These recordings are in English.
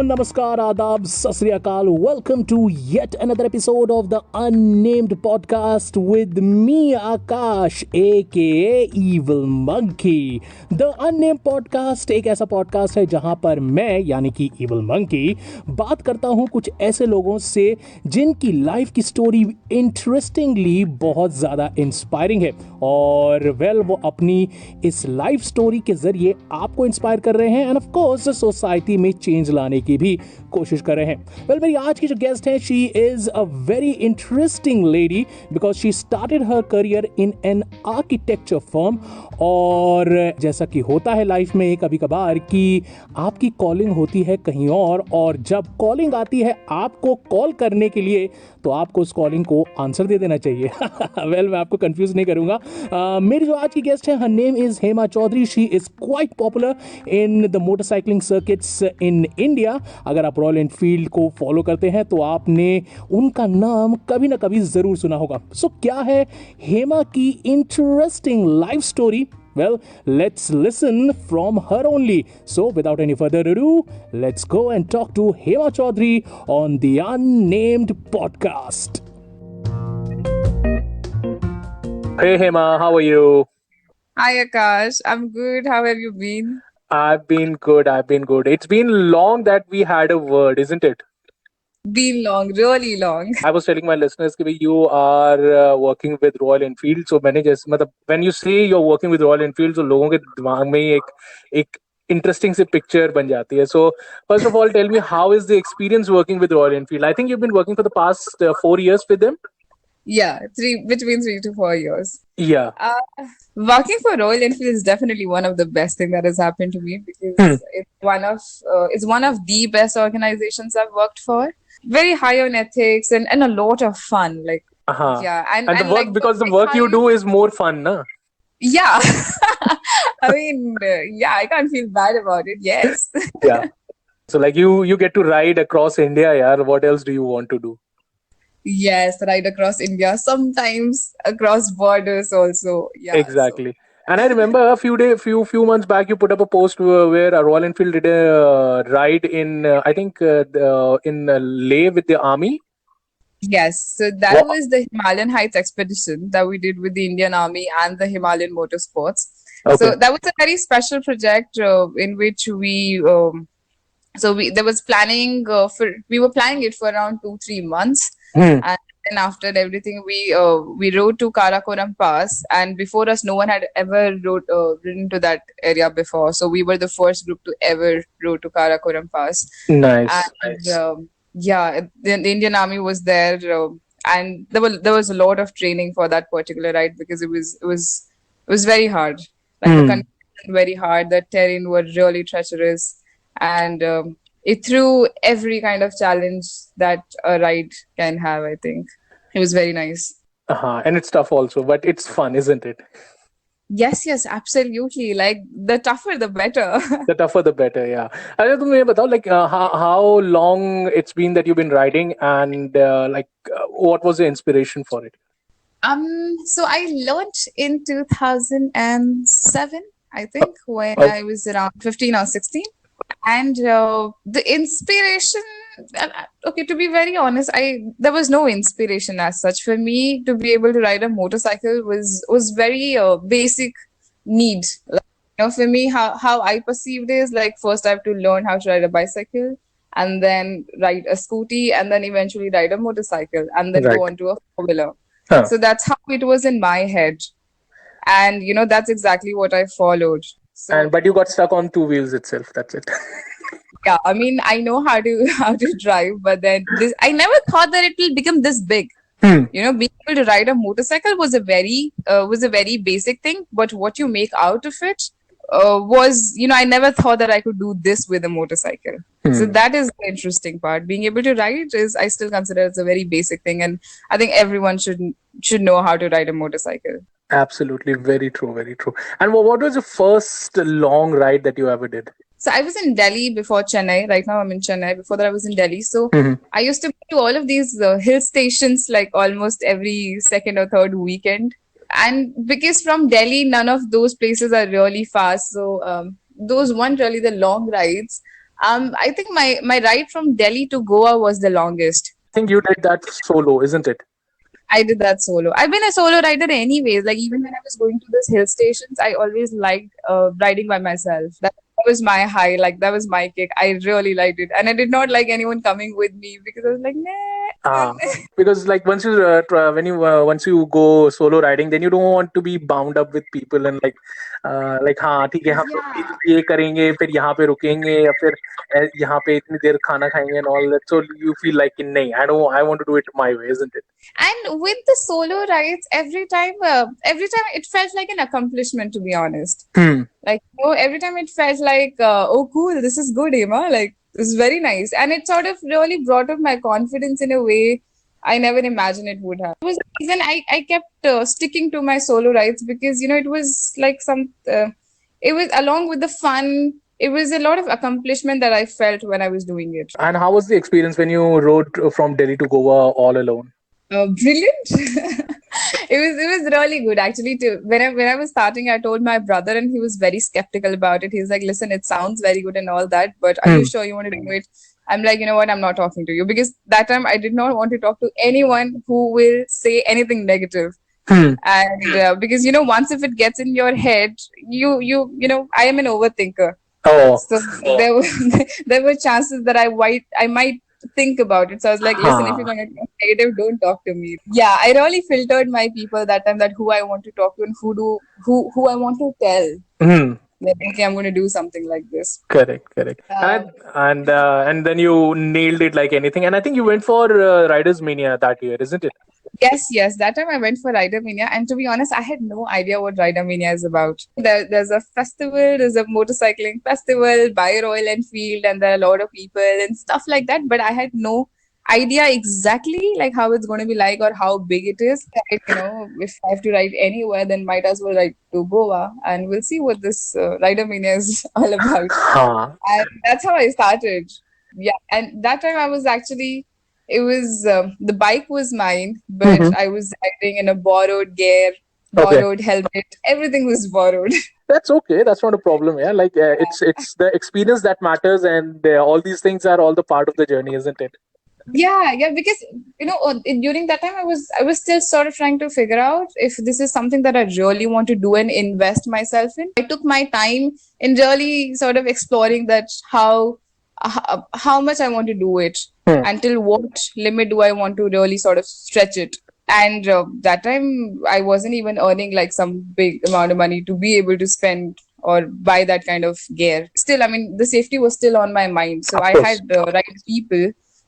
namaskar, adab, sat sri akal. Welcome to yet another episode of the Unnamed Podcast with me, Akash, aka Evil Monkey. The Unnamed Podcast एक ऐसा podcast है जहां पर मैं यानी कि Evil Monkey बात करता हूं कुछ ऐसे लोगों से जिनकी लाइफ की स्टोरी इंटरेस्टिंगली बहुत ज़्यादा इंस्पायरिंग है और वो अपनी इस लाइफ स्टोरी के जरिए आपको इंस्पायर कर रहे हैं एंड ऑफ कोर्स सोसाइटी में चेंज लाने की भी कोशिश कर रहे हैं। मेरी आज की जो गेस्ट है she is a very interesting lady because she started her career in an architecture firm. और जैसा कि होता है लाइफ में कभी कभार कि आपकी कॉलिंग होती है कहीं और जब कॉलिंग आती है आपको कॉल करने के लिए तो आपको उस कॉलिंग को आंसर दे देना चाहिए। मैं आपको कंफ्यूज नहीं करूंगा। मेरी जो आज की गेस्ट है her name is Hema Chaudhary. She is quite popular in the motorcycling circuits in India. अगर आप रॉयल एनफील्ड को फॉलो करते हैं तो आपने उनका नाम कभी ना कभी जरूर सुना होगा। सो क्या है हेमा की interesting life story? Well, let's listen from her only. So, without any further ado, let's go and talk to Hema Chaudhary on the Unnamed Podcast. Hey Hema, how are you? Hi Akash, I'm good. How have you been? I've been good. It's been long that we had a word, isn't it? Been long, really long. I was telling my listeners कि you are working with Royal Enfield. So मैंने जैसे मतलब when you say you're working with Royal Enfield, so लोगों के दिमाग में ही एक interesting सी picture बन जाती है. So first of all, tell me how is the experience working with Royal Enfield? I think you've been working for the past 4 years with them. Yeah, between 3 to 4 years. Yeah. Working for Royal Enfield is definitely one of the best thing that has happened to me because it's one of the best organizations I've worked for. Very high on ethics and a lot of fun. Like yeah, and the work like because the work you do is more fun, na? Yeah. I mean, yeah, I can't feel bad about it. Yes. Yeah. So like you get to ride across India, yaar. What else do you want to do? Yes, ride across India, sometimes across borders also. Yeah. Exactly. And I remember a few months back, you put up a post where a Royal Enfield did a ride in, I think, in Leh with the army. Yes, so that was the Himalayan Heights expedition that we did with the Indian Army and the Himalayan Motorsports. Okay. So that was a very special project in which there was planning we were planning it for around 2-3 months. And then after everything, we rode to Karakoram Pass, and before us, no one had ever ridden to that area before. So we were the first group to ever rode to Karakoram Pass. Nice. And yeah, the Indian Army was there, and there was a lot of training for that particular ride because it was very hard. Like the conditions very hard, the terrain were really treacherous, and it threw every kind of challenge that a ride can have. I think it was very nice. And it's tough also, but it's fun, isn't it? Yes, absolutely. Like the tougher, the better. The tougher, the better. Yeah. अच्छा तुम ये बताओ like how long it's been that you've been riding and what was the inspiration for it? So I learned in 2007, I think, when I was around 15 or 16. And the inspiration, okay, to be very honest, there was no inspiration as such. For me to be able to ride a motorcycle was very basic need. Like, for me, how I perceived it is like first I have to learn how to ride a bicycle, and then ride a scooty, and then eventually ride a motorcycle, and then go on to a four-wheeler. So that's how it was in my head, and that's exactly what I followed. So, but you got stuck on two wheels itself. That's it. Yeah, I mean, I know how to drive, but then I never thought that it will become this big. Being able to ride a motorcycle was a very basic thing, but what you make out of it was, I never thought that I could do this with a motorcycle. So that is the interesting part. Being able to ride I still consider it's a very basic thing, and I think everyone should know how to ride a motorcycle. Absolutely, very true, very true. And what was the first long ride that you ever did? So I was in Delhi before Chennai. Right now I'm in Chennai. Before that I was in Delhi. So I used to go to all of these hill stations like almost every second or third weekend. And because from Delhi, none of those places are really fast. So those weren't really the long rides. I think my ride from Delhi to Goa was the longest. I think you did that solo, isn't it? I did that solo. I've been a solo rider anyways. Like even when I was going to those hill stations, I always liked riding by myself. That was my high. Like that was my kick. I really liked it, and I did not like anyone coming with me because I was like, Ah, nah. because like when you once you go solo riding, then you don't want to be bound up with people and like हाँ ठीक है हम Yeah. लोग ये करेंगे फिर यहाँ पे रुकेंगे या फिर यहाँ पे इतनी देर खाना खाएंगे and all that. So you feel like नहीं, I want to do it my way, isn't it? And with the solo rides, every time it felt like an accomplishment. To be honest, Hmm. like every time it felt like, oh, cool, this is good, Emma. Like this is very nice, and it sort of really brought up my confidence in a way I never imagined it would have. It was the reason I kept sticking to my solo rides because it was like it was along with the fun. It was a lot of accomplishment that I felt when I was doing it. And how was the experience when you rode from Delhi to Goa all alone? Brilliant. It was really good actually. When I was starting, I told my brother, and he was very skeptical about it. He's like, "Listen, it sounds very good and all that, but are you sure you want to do it?" I'm like, you know what? I'm not talking to you because that time I did not want to talk to anyone who will say anything negative. Hmm. And because once if it gets in your head, I am an overthinker. Oh. So there were there were chances that I might think about it. So I was like, listen, if you're gonna talk negative, don't talk to me. Yeah, I really filtered my people that time, that who I want to talk to and who I want to tell Hmm. that okay, I'm gonna do something like this. Correct. And then you nailed it like anything. And I think you went for Riders Mania that year, isn't it? Yes. That time I went for Rider Mania, and to be honest, I had no idea what Rider Mania is about. There's a festival, there's a motorcycling festival by Royal Enfield, and there are a lot of people and stuff like that. But I had no idea exactly like how it's going to be like or how big it is. If I have to ride anywhere, then might as well ride to Goa, and we'll see what this Rider Mania is all about. Huh. And that's how I started. Yeah, and that time I was actually, it was the bike was mine, but Mhm. I was riding in a borrowed gear, Okay. borrowed helmet. Everything was borrowed. That's okay. That's not a problem. Yeah, like it's the experience that matters, and all these things are all the part of the journey, isn't it? Yeah, because during that time I was still sort of trying to figure out if this is something that I really want to do and invest myself in. I took my time in really sort of exploring that how much I want to do it, Hmm. until what limit do I want to really sort of stretch it. And that time I wasn't even earning like some big amount of money to be able to spend or buy that kind of gear. Still, I mean, the safety was still on my mind, so Of I course. had right people,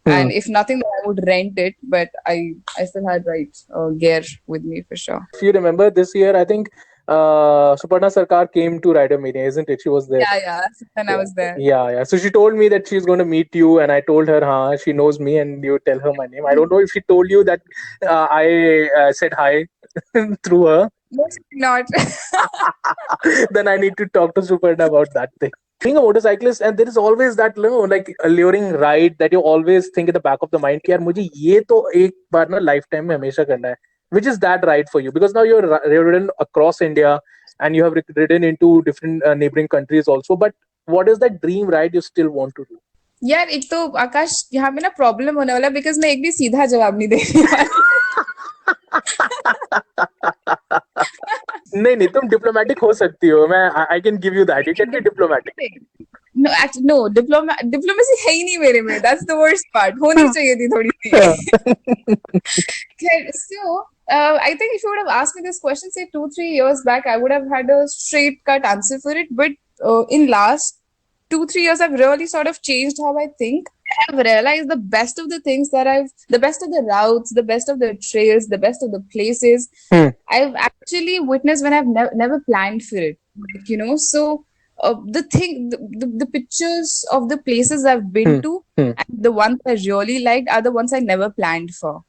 Hmm. and if nothing, then I would rent it. But I still had right gear with me for sure. If you remember this year, I think Suparna Sarkar came to Rider Mania, isn't it? She was there. Yeah. When I was there. Yeah. So she told me that she's going to meet you, and I told her, "Huh, she knows me," and you tell her my name. I don't know if she told you that I said hi through her. Mostly not. Then I need to talk to Suparna about that thing. Being a motorcyclist, and there is always that like alluring ride that you always think in the back of the mind कि यार मुझे ये तो एक बार ना lifetime में हमेशा करना है. Which is that ride for you? Because now you're ridden across India and you have ridden into different neighboring countries also. But what is that dream ride you still want to do? यार एक तो आकाश यहाँ पे ना problem होने वाला, because मैं एक भी सीधा जवाब नहीं देने वाली. नहीं तुम डिप्लोमेटिक हो सकती हो. मैं I can give you that. You can be diplomatic. No, diplomacy है ही नहीं मेरे में. That's the worst part. होनी चाहिए थी थोड़ी सी. Okay, so I think if you would have asked me this question, say 2-3 years back, I would have had a straight cut answer for it. But in last 2-3 years, I've really sort of changed how I think. I've realized the best of the routes, the best of the trails, the best of the places, I've actually witnessed when I've never planned for it. So the pictures of the places I've been to, and the ones I really liked are the ones I never planned for.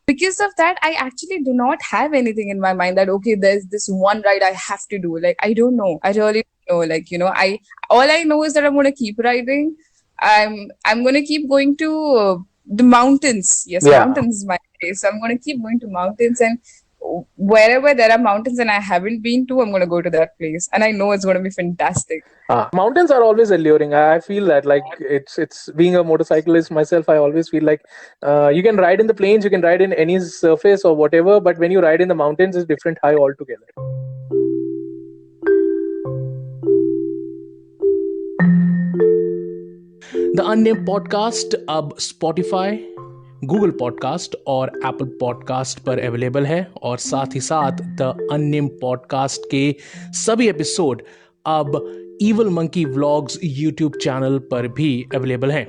Because of that, I actually do not have anything in my mind that okay, there's this one ride I have to do. Like I don't know. I really don't know. Like all I know is that I'm going to keep riding. I'm going to keep going to the mountains. Yes, Yeah. mountains is my place. So I'm going to keep going to mountains, and wherever there are mountains and I haven't been to, I'm going to go to that place, and I know it's going to be fantastic. Mountains are always alluring. I feel that like it's being a motorcyclist myself. I always feel like you can ride in the plains, you can ride in any surface or whatever, but when you ride in the mountains, it's different high altogether. The Unnamed podcast अब Spotify, Google podcast और Apple podcast पर available है, और साथ ही साथ the unnamed podcast के सभी episode अब evil monkey vlogs YouTube channel पर भी अवेलेबल हैं.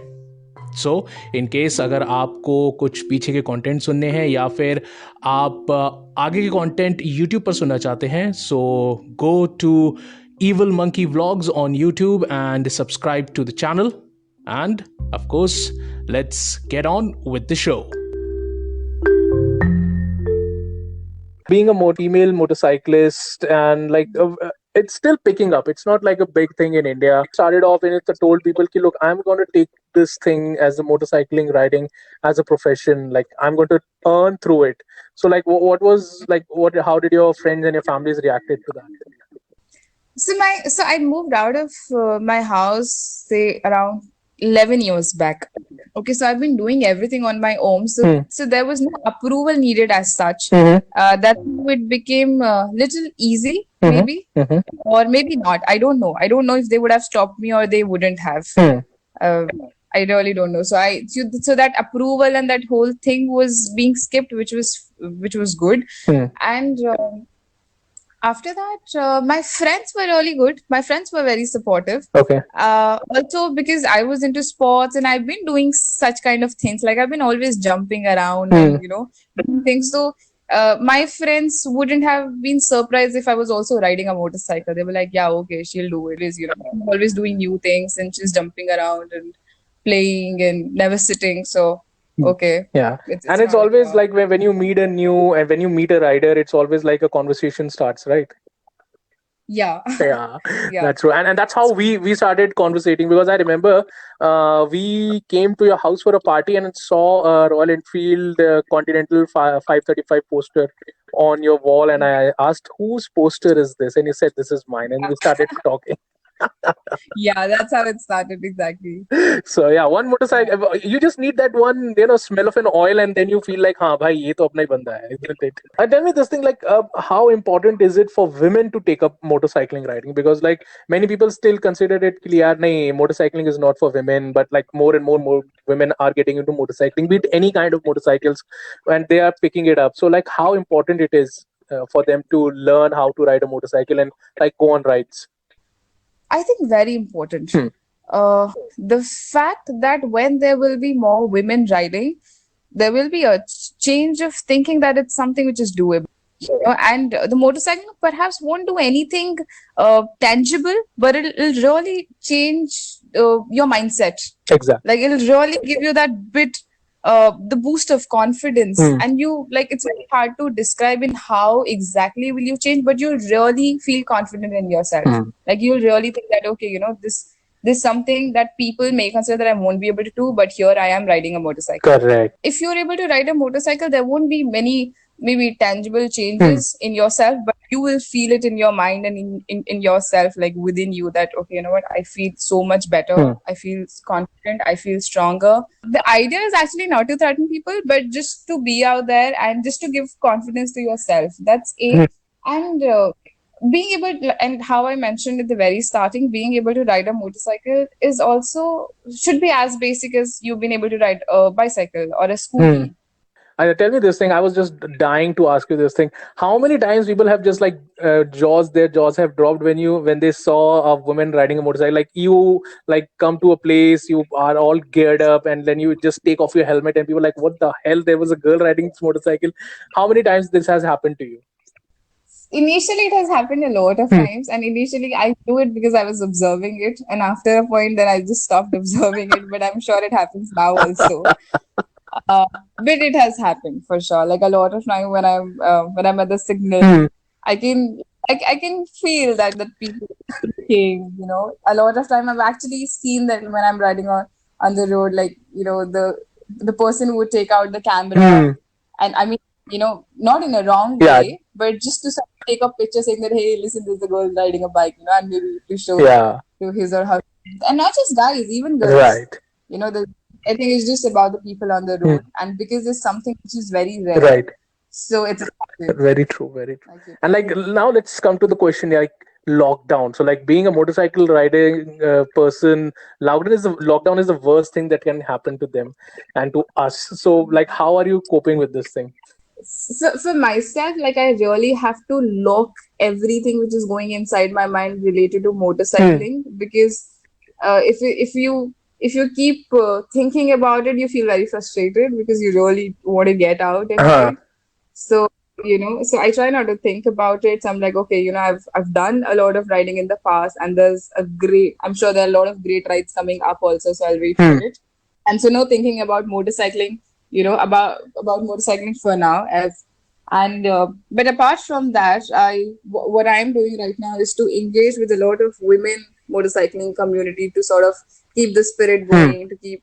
सो इन केस अगर आपको कुछ पीछे के कंटेंट सुनने हैं या फिर आप आगे के कंटेंट यूट्यूब पर सुनना चाहते हैं, so go to Evil Monkey Vlogs on YouTube and subscribe to the channel. And of course, let's get on with the show. Being a female motorcyclist, and like it's still picking up. It's not like a big thing in India. Started off and it's told people, look, I'm going to take this thing as a motorcycling riding as a profession. Like I'm going to earn through it. So like, what was like, how did your friends and your families reacted to that? So I moved out of my house, say around 11 years back. Okay, so I've been doing everything on my own. So there was no approval needed as such. That it became a little easy, maybe, or maybe not. I don't know. I don't know if they would have stopped me or they wouldn't have. I really don't know. So that approval and that whole thing was being skipped, which was good. And after that, my friends were really good. My friends were very supportive. Okay. Also, because I was into sports and I've been doing such kind of things. Like I've been always jumping around and, doing things. So my friends wouldn't have been surprised if I was also riding a motorcycle. They were like, yeah, okay, she'll do it. Always doing new things and she's jumping around and playing and never sitting. So okay. Yeah. It's always like when you meet a rider, it's always like a conversation starts, right? Yeah. Yeah. That's true. And that's how we started conversating, because I remember we came to your house for a party and saw a Royal Enfield Continental 535 poster on your wall, and I asked, whose poster is this? And you said, this is mine, and we started talking. Yeah, that's how it started, exactly. So yeah, one motorcycle, you just need that one, smell of an oil, and then you feel like, हाँ भाई ये तो अपना ही बंदा है, isn't it? And tell me this thing, like how important is it for women to take up motorcycling riding? Because like many people still consider it कि यार नहीं, motorcycling is not for women, but like more and more women are getting into motorcycling, be it any kind of motorcycles, and they are picking it up. So like how important it is for them to learn how to ride a motorcycle and like go on rides? I think very important. The fact that when there will be more women riding, there will be a change of thinking that it's something which is doable. And the motorcycle perhaps won't do anything tangible, but it'll really change your mindset. Exactly. Like it'll really give you that bit, the boost of confidence. And you, like, it's very hard to describe in how exactly will you change, but you'll really feel confident in yourself. Like you'll really think that, okay, this is something that people may consider that I won't be able to do, but here I am riding a motorcycle. Correct. If you're able to ride a motorcycle, there won't be many maybe tangible changes in yourself, but you will feel it in your mind and in yourself, like within you, that okay, you know what, I feel so much better. I feel confident, I feel stronger. The idea is actually not to threaten people, but just to be out there and just to give confidence to yourself. That's it. And being able to, and how I mentioned at the very starting, being able to ride a motorcycle is also should be as basic as you've been able to ride a bicycle or a scooty. Tell me this thing. I was just dying to ask you this thing. How many times people have just like their jaws have dropped when they saw a woman riding a motorcycle? Like you like come to a place, you are all geared up, and then you just take off your helmet, and people are like, what the hell? There was a girl riding this motorcycle. How many times this has happened to you? Initially, it has happened a lot of times, and initially I knew it because I was observing it, and after a point, then I just stopped observing it. But I'm sure it happens now also. But it has happened for sure. Like a lot of time when I'm at the signal, I can feel that people are looking. A lot of time I've actually seen that when I'm riding on the road, like the person would take out the camera, and I mean not in a wrong Yeah. way, but just to sort of take a picture saying that, hey, listen, there's a girl riding a bike, and maybe to show Yeah. to his or her, and not just guys, even girls. Right. I think it's just about the people on the road, and because it's something which is very rare, Right. so it's attractive. Very true. Very true. Like, And like now, let's come to the question like lockdown. So like being a motorcycle riding person, lockdown is the worst thing that can happen to them and to us. So like, how are you coping with this thing? So for myself, like I really have to lock everything which is going inside my mind related to motorcycling, because if you keep thinking about it, you feel very frustrated because you really want to get out and Uh-huh. ride. So so I try not to think about it. So I'm like, okay, I've done a lot of riding in the past, and I'm sure there are a lot of great rides coming up also. So I'll wait for it. And so no thinking about motorcycling, about motorcycling for now. But apart from that, what I'm doing right now is to engage with a lot of women motorcycling community to sort of keep the spirit going, to keep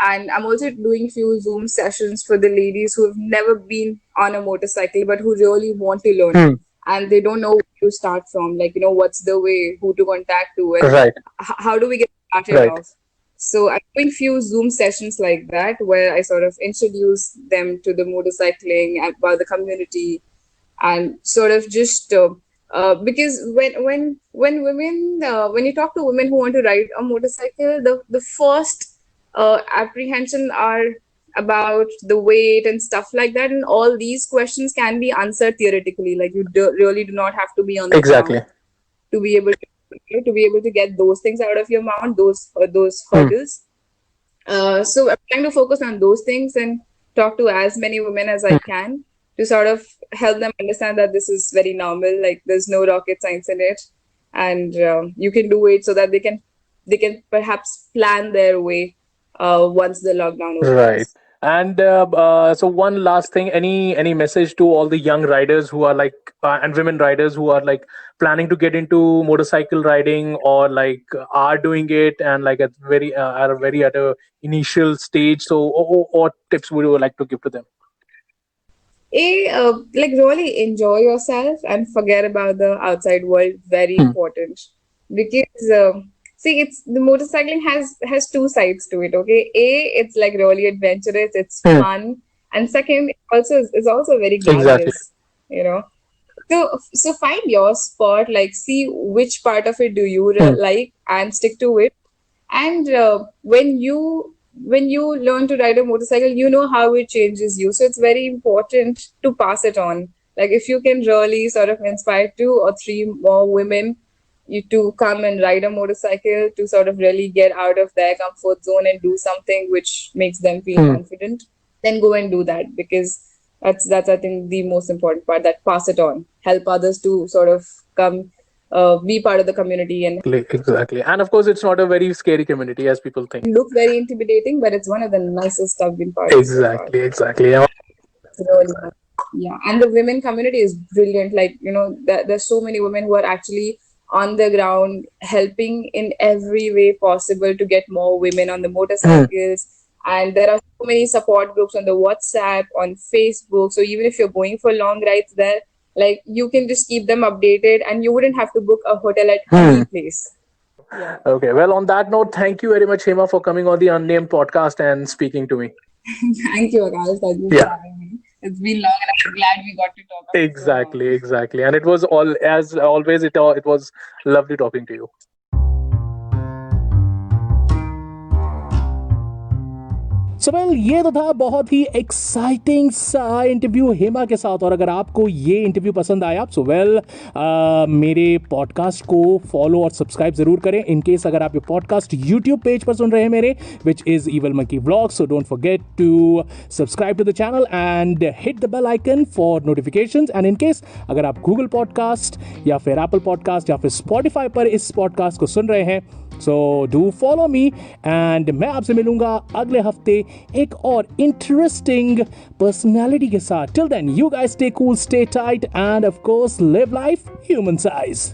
and I'm also doing few Zoom sessions for the ladies who have never been on a motorcycle but who really want to learn, and they don't know where to start from, like what's the way, who to contact to, and Right. how do we get started Right. off. So I'm doing few Zoom sessions like that where I sort of introduce them to the motorcycling and about the community, and sort of just because when women when you talk to women who want to ride a motorcycle, the first apprehension are about the weight and stuff like that, and all these questions can be answered theoretically. Like really do not have to be on the Exactly. ground to be able to get those things out of your mount, those hurdles. So I'm trying to focus on those things and talk to as many women as I can to sort of help them understand that this is very normal. Like there's no rocket science in it, and you can do it so that they can perhaps plan their way once the lockdown opens. Right. And so one last thing, any message to all the young riders who are like and women riders who are like planning to get into motorcycle riding or like are doing it and like at a initial stage. So what tips would you like to give to them? Like really enjoy yourself and forget about the outside world. Very important, because see, it's the motorcycling has two sides to it. Okay, it's like really adventurous, it's fun, and second, it's also very glamorous. You know, so find your spot. Like, see which part of it do you like, and stick to it. And when you learn to ride a motorcycle, you know how it changes you. So it's very important to pass it on. Like if you can really sort of inspire 2 or 3 more women to come and ride a motorcycle, to sort of really get out of their comfort zone and do something which makes them feel confident, then go and do that, because that's I think the most important part. That pass it on, help others to sort of come be part of the community, and Exactly. And of course, it's not a very scary community as people think. look very intimidating, but it's one of the nicest I've been part of so far. Exactly. Yeah. Really nice. Yeah, and the women community is brilliant. Like there's so many women who are actually on the ground helping in every way possible to get more women on the motorcycles. And there are so many support groups on the WhatsApp, on Facebook. So even if you're going for long rides there, like you can just keep them updated, and you wouldn't have to book a hotel at any place. Yeah. Okay. Well, on that note, thank you very much, Hema, for coming on the Unnamed podcast and speaking to me. Thank you, Akash. Thank you for having me. It's been long, and I'm glad we got to talk about it so long. Exactly. And it was as always, it was lovely talking to you. So well ये तो था बहुत ही exciting सा interview Hema के साथ। और अगर आपको ये इंटरव्यू पसंद आया सो वेल मेरे पॉडकास्ट को फॉलो और सब्सक्राइब ज़रूर करें। इन केस अगर आप ये पॉडकास्ट यूट्यूब पेज पर सुन रहे हैं मेरे, which is evil monkey vlogs, so don't forget to subscribe to the channel and hit the bell icon for notifications. And in case अगर आप गूगल पॉडकास्ट या फिर एप्पल पॉडकास्ट या फिर स्पॉटिफाई पर इस पॉडकास्ट को सुन रहे हैं, so do follow me and मैं आपसे मिलूंगा अगले हफ्ते एक और इंटरेस्टिंग पर्सनालिटी के साथ। Till then you guys stay cool, stay tight and of course live life human size.